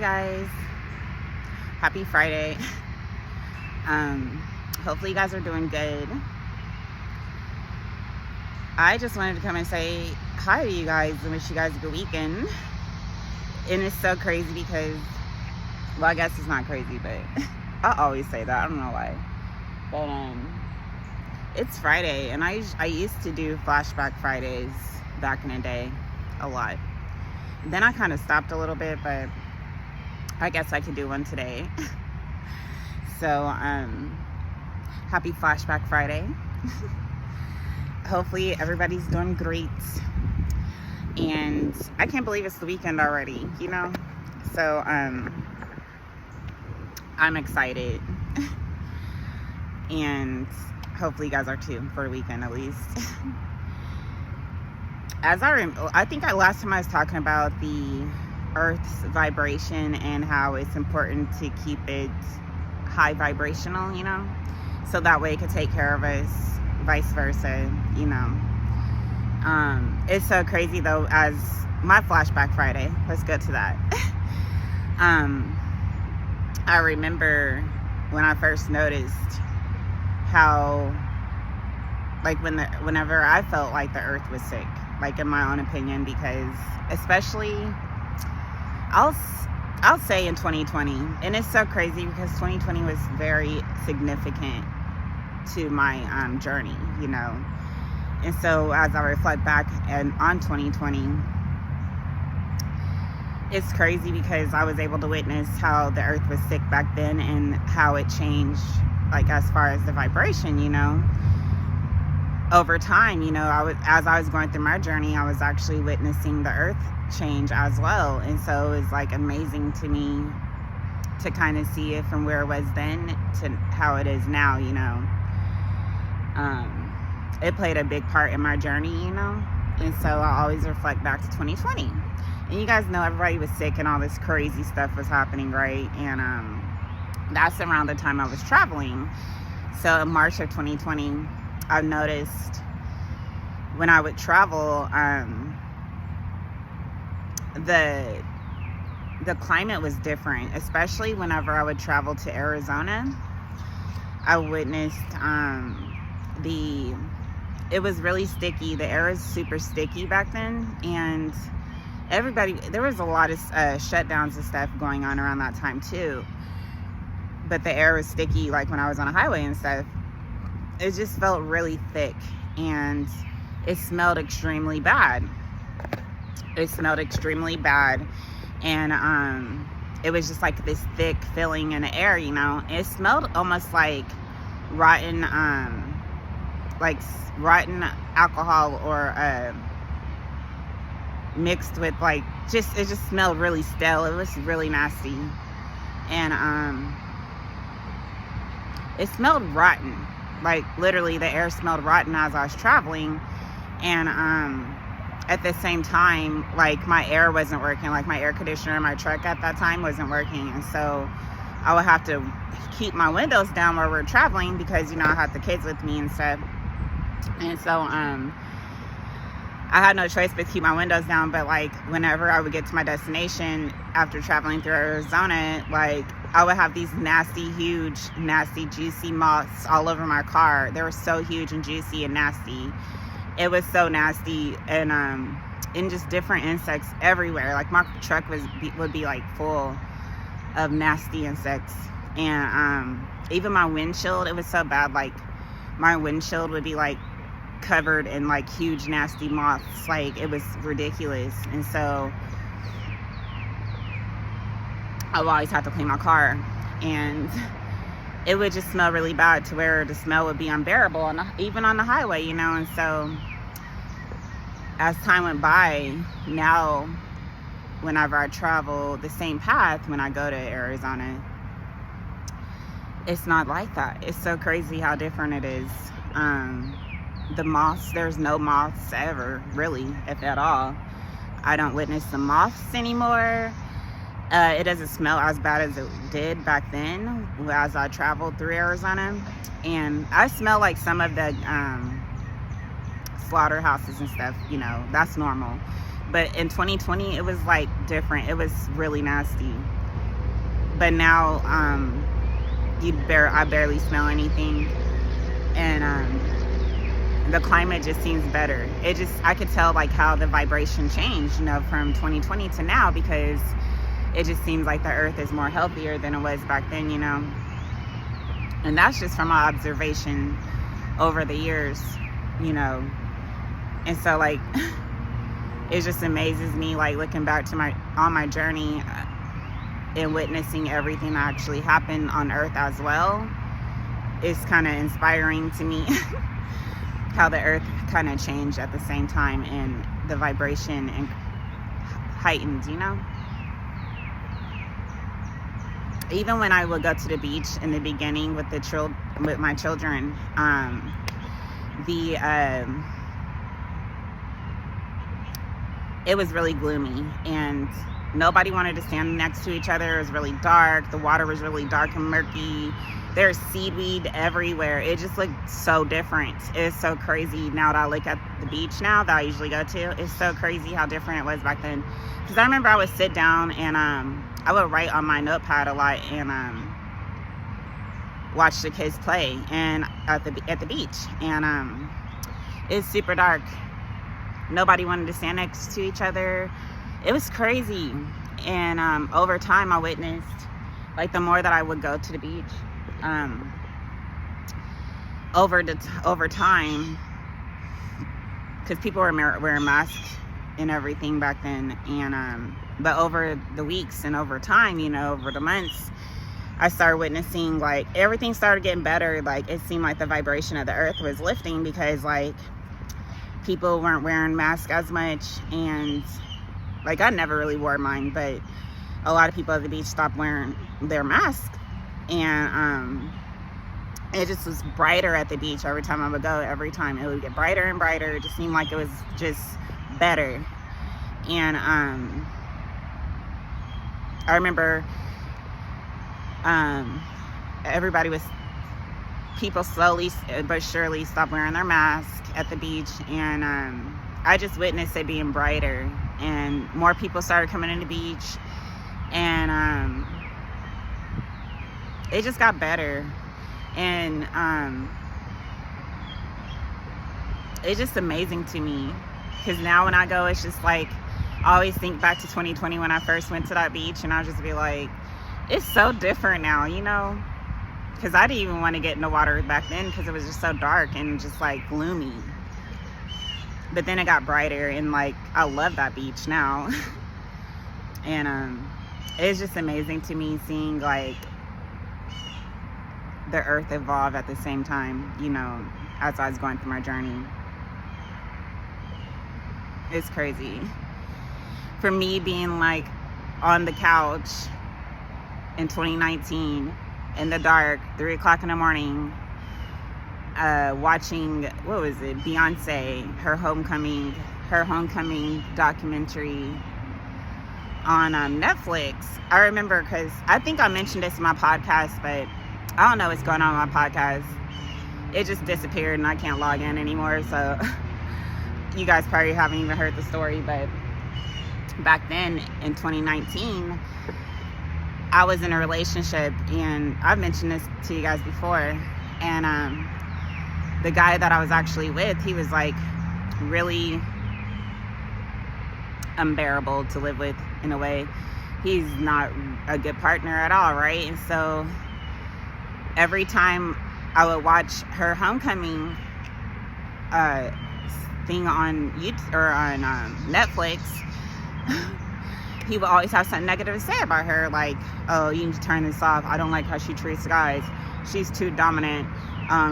guys, happy Friday. Hopefully you guys are doing good. I just wanted to come and say hi to you guys and wish you guys a good weekend. And it's so crazy because, well, I guess it's not crazy, but I always say that. I don't know why. But it's Friday, and I used to do Flashback Fridays back in the day a lot. Then I kind of stopped a little bit, but I guess I could do one today. So, happy Flashback Friday. Hopefully everybody's doing great. And I can't believe it's the weekend already, you know? So, I'm excited. And hopefully you guys are too, for the weekend at least. I think last time I was talking about the Earth's vibration and how it's important to keep it high vibrational, you know, so that way it could take care of us, vice versa, you know. It's so crazy though, as my Flashback Friday, let's go to that. I remember when I first noticed how, like, whenever I felt like the Earth was sick, like in my own opinion, because especially I'll say in 2020, and it's so crazy because 2020 was very significant to my journey, you know. And so as I reflect back on 2020, it's crazy because I was able to witness how the Earth was sick back then and how it changed, like as far as the vibration, you know. Over time, you know, as I was going through my journey, I was actually witnessing the Earth change as well. And so it was like amazing to me to kind of see it from where it was then to how it is now, you know. It played a big part in my journey, you know. And so I always reflect back to 2020. And you guys know everybody was sick and all this crazy stuff was happening, right? And that's around the time I was traveling. So in March of 2020, I've noticed when I would travel, the climate was different, especially whenever I would travel to Arizona. I witnessed it was really sticky. The air is super sticky back then, and there was a lot of shutdowns and stuff going on around that time too. But the air was sticky, like when I was on a highway and stuff. It just felt really thick, and it smelled extremely bad. And it was just like this thick feeling in the air, you know. It smelled almost like rotten alcohol, or mixed with it just smelled really stale. It was really nasty, and it smelled rotten. Like, literally, the air smelled rotten as I was traveling. And at the same time, like, my air wasn't working. Like, my air conditioner in my truck at that time wasn't working. And so I would have to keep my windows down while we're traveling because, you know, I had the kids with me and stuff. And so I had no choice but to keep my windows down. But, like, whenever I would get to my destination after traveling through Arizona, like, I would have these huge, nasty, juicy moths all over my car. They were so huge and juicy and nasty. It was so nasty, and just different insects everywhere. Like, my truck would be like full of nasty insects, and even my windshield, it was so bad. Like, my windshield would be like covered in like huge, nasty moths. Like, it was ridiculous. And so I always had to clean my car, and it would just smell really bad to where the smell would be unbearable, even on the highway, you know. And so as time went by, now whenever I travel the same path when I go to Arizona, it's not like that. It's so crazy how different it is. The moths, there's no moths ever, really, if at all. I don't witness the moths anymore. It doesn't smell as bad as it did back then as I traveled through Arizona. And I smell like some of the slaughterhouses and stuff, you know, that's normal. But in 2020, it was like different. It was really nasty. but now I barely smell anything, and the climate just seems better. I could tell like how the vibration changed, from 2020 to now, because it just seems like the earth is more healthier than it was back then, and that's just from my observation over the years, and so like it just amazes me, like looking back to my journey and witnessing everything that actually happened on earth as well. It's kind of inspiring to me how the earth kind of changed at the same time, and the vibration and heightened, Even when I would go to the beach in the beginning with my children, it was really gloomy, and nobody wanted to stand next to each other. It was really dark. The water was really dark and murky. There's seaweed everywhere. It just looked so different. It's so crazy now that I look at the beach now that I usually go to. It's so crazy how different it was back then. Because I remember I would sit down and I would write on my notepad a lot and watch the kids play and at the beach. And it's super dark. Nobody wanted to stand next to each other. It was crazy. And over time I witnessed, like, the more that I would go to the beach, over time, because people were wearing masks and everything back then, and but over the weeks and over time, over the months, I started witnessing, like, everything started getting better. Like, it seemed like the vibration of the earth was lifting, because, like, people weren't wearing masks as much, and, like, I never really wore mine, but a lot of people at the beach stopped wearing their masks, and it just was brighter at the beach every time I would go. Every time it would get brighter and brighter. It just seemed like it was just better. And I remember people slowly but surely stopped wearing their mask at the beach, and I just witnessed it being brighter, and more people started coming in the beach, and it just got better. And it's just amazing to me, because now when I go, it's just like, I always think back to 2020 when I first went to that beach, and I'll just be like, it's so different now, because I didn't even want to get in the water back then, because it was just so dark and just like gloomy. But then it got brighter, and like, I love that beach now. And it's just amazing to me seeing, like, the earth evolve at the same time, as I was going through my journey. It's crazy. For me, being like on the couch in 2019 in the dark, 3 o'clock in the morning, watching, what was it, Beyonce, her homecoming documentary on Netflix. I remember, because I think I mentioned this in my podcast, but I don't know what's going on with my podcast. It just disappeared and I can't log in anymore, so you guys probably haven't even heard the story. But back then in 2019, I was in a relationship, and I've mentioned this to you guys before, and the guy that I was actually with, he was like really unbearable to live with in a way. He's not a good partner at all, right? And so every time I would watch her homecoming thing on YouTube or on Netflix, he would always have something negative to say about her, like, oh, you need to turn this off. I don't like how she treats guys. She's too dominant.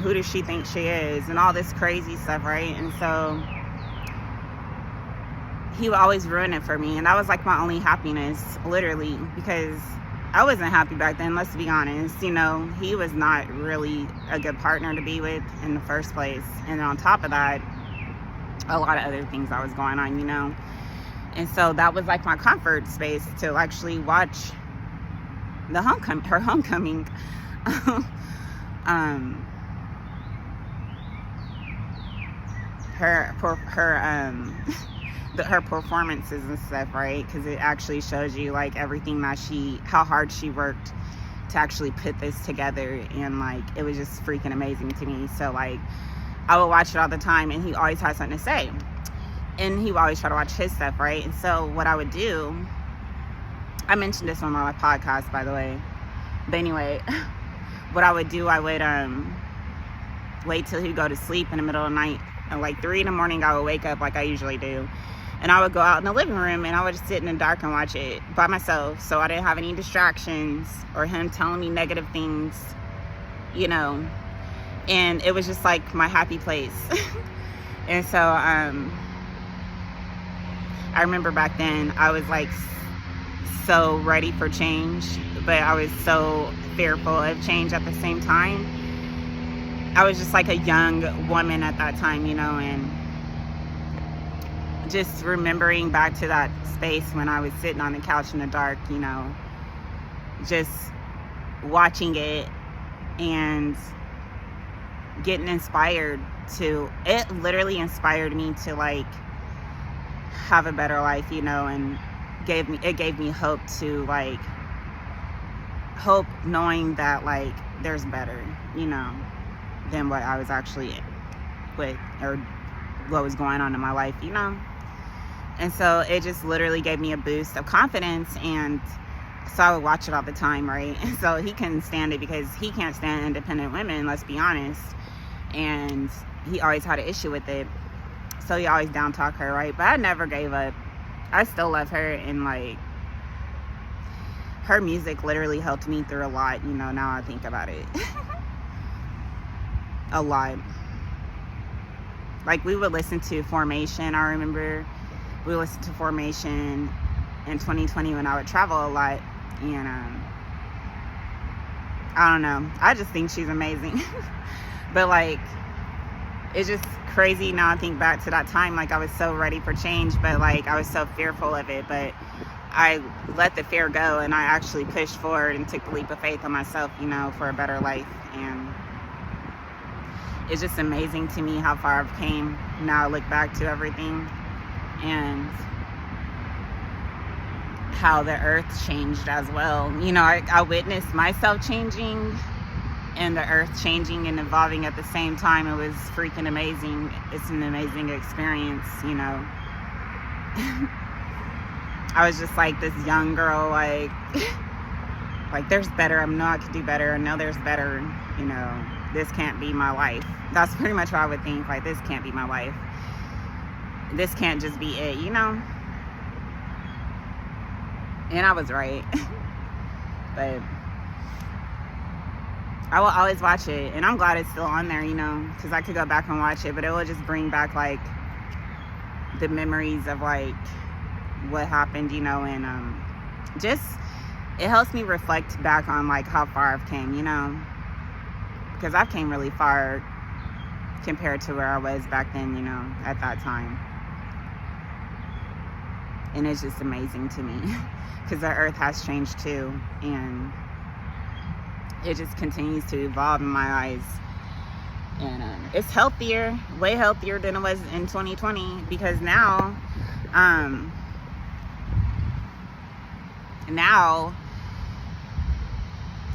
Who does she think she is? And all this crazy stuff, right? And so he would always ruin it for me. And that was like my only happiness, literally, because I wasn't happy back then, let's be honest. He was not really a good partner to be with in the first place. And on top of that, a lot of other things that was going on, And so that was like my comfort space, to actually watch her homecoming. her performances and stuff, right? Because it actually shows you like everything that how hard she worked to actually put this together, and like it was just freaking amazing to me. So like I would watch it all the time, and he always had something to say, and he would always try to watch his stuff, right? And so what I would do, I mentioned this on my podcast, by the way, but anyway, what I would do, I would wait till he'd go to sleep in the middle of the night, and like 3 a.m, I would wake up like I usually do, and I would go out in the living room, and I would just sit in the dark and watch it by myself, so I didn't have any distractions or him telling me negative things, you know. And it was just like my happy place. And so I remember back then I was like so ready for change, but I was so fearful of change at the same time. I was just like a young woman at that time, you know, and just remembering back to that space when I was sitting on the couch in the dark, you know, just watching it and getting inspired it literally inspired me to like have a better life, you know, and it gave me hope to like hope knowing that like there's better, you know, than what I was actually with or what was going on in my life, you know. And so it just literally gave me a boost of confidence, and so I would watch it all the time, right? And so he couldn't stand it because he can't stand independent women, let's be honest. And he always had an issue with it, so he always down talk her, right? But I never gave up. I still love her, and like her music literally helped me through a lot, you know, now I think about it. A lot. Like we would listen to Formation. I remember we listened to Formation in 2020 when I would travel a lot, and I don't know, I just think she's amazing. But like it's just crazy now I think back to that time. Like I was so ready for change, but like I was so fearful of it, but I let the fear go, and I actually pushed forward and took the leap of faith on myself, you know, for a better life. And it's just amazing to me how far I've came now. I look back to everything and how the earth changed as well. You know, I witnessed myself changing and the earth changing and evolving at the same time. It was freaking amazing. It's an amazing experience, you know. I was just like this young girl, like there's better. I know I can do better. I know there's better, you know. This can't be my life. That's pretty much what I would think. Like, this can't be my life. This can't just be it, you know. And I was right. But I will always watch it, and I'm glad it's still on there, you know, because I could go back and watch it, but it will just bring back like the memories of like what happened, you know. And just it helps me reflect back on like how far I've came, you know, because I've came really far compared to where I was back then, you know, at that time. And it's just amazing to me because the earth has changed too, and it just continues to evolve in my eyes. And it's healthier, way healthier than it was in 2020, because now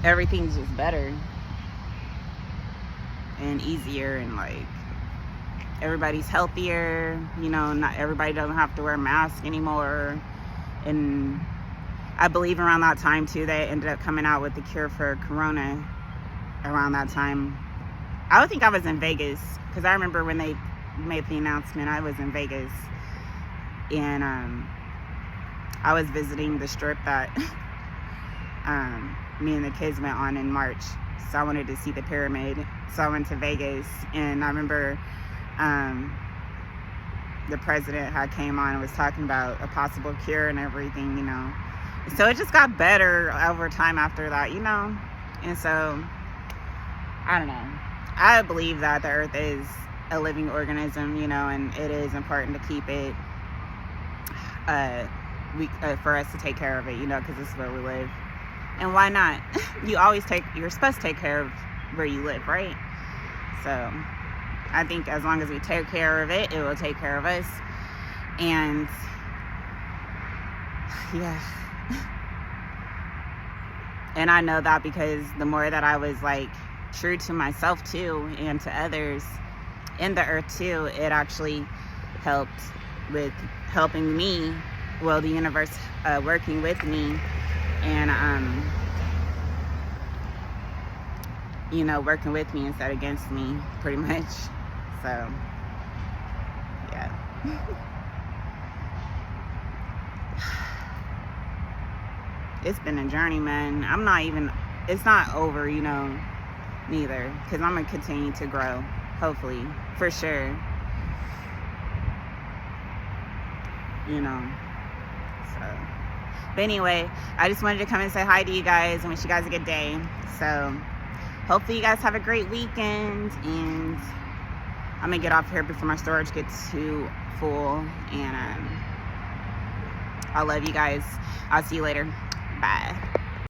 everything's just better and easier, and like everybody's healthier, you know. Not everybody doesn't have to wear a mask anymore. And I believe around that time too, they ended up coming out with the cure for corona around that time. I would think I was in Vegas, because I remember when they made the announcement, I was in Vegas, and I was visiting the strip that me and the kids went on in March. So I wanted to see the pyramid, so I went to Vegas. And I remember the president had came on and was talking about a possible cure and everything, you know. So it just got better over time after that, you know. And so I don't know, I believe that the earth is a living organism, you know, and it is important to keep it for us to take care of it, you know, because this is where we live. And why not? You're supposed to take care of where you live, right? So I think as long as we take care of it, it will take care of us. And yeah. And I know that because the more that I was like true to myself too, and to others in the earth too, it actually helped with helping me, well, the universe working with me, and you know, working with me instead of against me, pretty much. So yeah. It's been a journey, man. It's not over, you know, neither, because I'm gonna continue to grow, hopefully, for sure, you know. So, but anyway, I just wanted to come and say hi to you guys and wish you guys a good day. So hopefully you guys have a great weekend, and I'm gonna get off here before my storage gets too full. And I love you guys. I'll see you later. Bye.